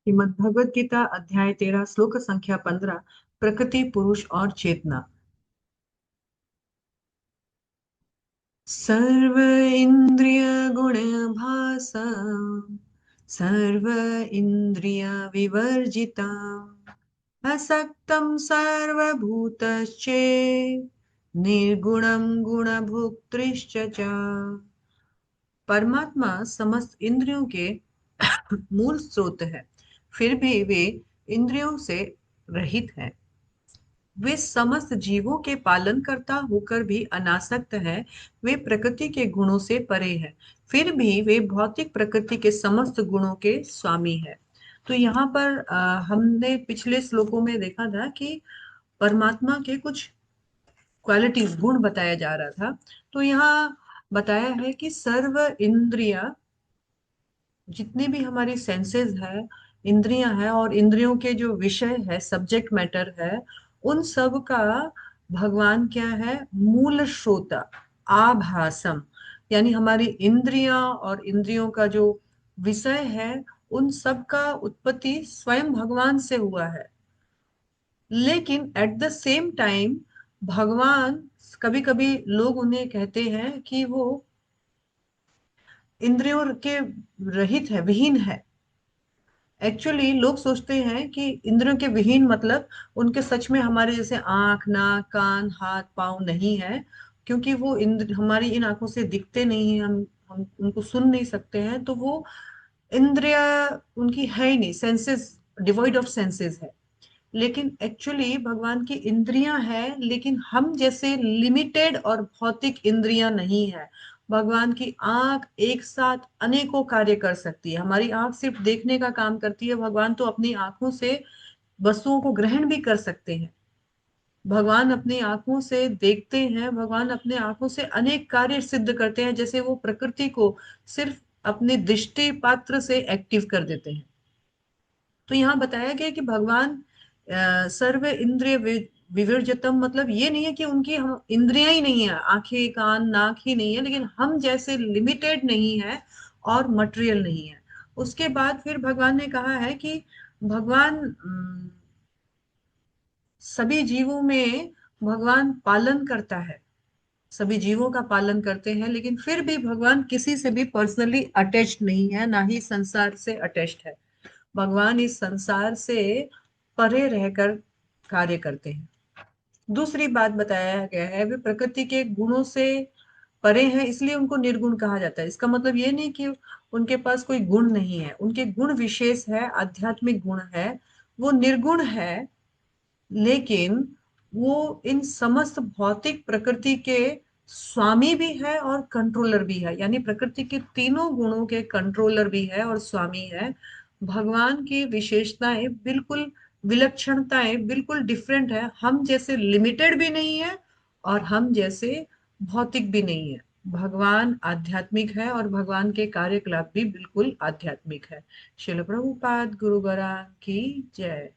श्रीमद् भगवत गीता अध्याय 13 श्लोक संख्या 15। प्रकृति, पुरुष और चेतना। सर्व इंद्रिय गुण भासा, सर्व इंद्रिय विवर्जिता, असक्तम सर्वभूतश्चे, निर्गुणम गुणभोक्तृश्च च। परमात्मा समस्त इंद्रियों के मूल स्रोत है, फिर भी वे इंद्रियों से रहित है। वे समस्त जीवों के पालन करता होकर भी अनासक्त है। वे प्रकृति के गुणों से परे है, फिर भी वे भौतिक प्रकृति के समस्त गुणों के स्वामी है। तो यहाँ पर हमने पिछले श्लोकों में देखा था कि परमात्मा के कुछ क्वालिटीज, गुण बताया जा रहा था। तो यहाँ बताया है कि सर्व इंद्रिया, जितने भी हमारी सेंसेस है, इंद्रियां हैं, और इंद्रियों के जो विषय है, सब्जेक्ट मैटर है, उन सब का भगवान क्या है? मूल श्रोता, आभासम। यानी हमारी इंद्रियां और इंद्रियों का जो विषय है, उन सब का उत्पत्ति स्वयं भगवान से हुआ है। लेकिन एट द सेम टाइम भगवान, कभी कभी लोग उन्हें कहते हैं कि वो इंद्रियों के रहित है, विहीन है। एक्चुअली लोग सोचते हैं कि इंद्रियों के विहीन मतलब उनके सच में हमारे जैसे आंख, नाक, कान, हाथ, पांव नहीं है, क्योंकि वो इंद्र हमारी इन आंखों से दिखते नहीं है, हम उनको सुन नहीं सकते हैं, तो वो इंद्रिया उनकी है ही नहीं, सेंसेस, डिवॉइड ऑफ सेंसेस है। लेकिन एक्चुअली भगवान की इंद्रियां हैं, लेकिन हम जैसे लिमिटेड और भौतिक इंद्रियां नहीं है। भगवान की आंख एक साथ अनेकों कार्य कर सकती है। हमारी आंख सिर्फ देखने का काम करती है, भगवान तो अपनी आंखों से वस्तुओं को ग्रहण भी कर सकते हैं। भगवान अपनी आंखों से देखते हैं, भगवान अपने आंखों से अनेक कार्य सिद्ध करते हैं, जैसे वो प्रकृति को सिर्फ अपने दृष्टि पात्र से एक्टिव कर देते हैं। तो यहाँ बताया गया कि भगवान सर्व इंद्रिय विवर्जितम, मतलब ये नहीं है कि उनकी हम इंद्रियां ही नहीं है, आंखें, कान, नाक ही नहीं है, लेकिन हम जैसे लिमिटेड नहीं है और मटेरियल नहीं है। उसके बाद फिर भगवान ने कहा है कि भगवान सभी जीवों में भगवान पालन करता है, सभी जीवों का पालन करते हैं, लेकिन फिर भी भगवान किसी से भी पर्सनली अटैच्ड नहीं है, ना ही संसार से अटैच्ड है। भगवान इस संसार से परे रहकर कार्य करते हैं। दूसरी बात बताया गया है, वे प्रकृति के गुणों से परे हैं, इसलिए उनको निर्गुण कहा जाता है। इसका मतलब ये नहीं कि उनके पास कोई गुण नहीं है, उनके गुण विशेष है, आध्यात्मिक गुण है। वो निर्गुण है, लेकिन वो इन समस्त भौतिक प्रकृति के स्वामी भी है और कंट्रोलर भी है, यानी प्रकृति के तीनों गुणों के कंट्रोलर भी है और स्वामी है। भगवान की विशेषताएं बिल्कुल, विलक्षणताएं बिल्कुल डिफरेंट है। हम जैसे लिमिटेड भी नहीं है और हम जैसे भौतिक भी नहीं है। भगवान आध्यात्मिक है और भगवान के कार्यकलाप भी बिल्कुल आध्यात्मिक है। शिल प्रभुपाद गुरुवरा की जय।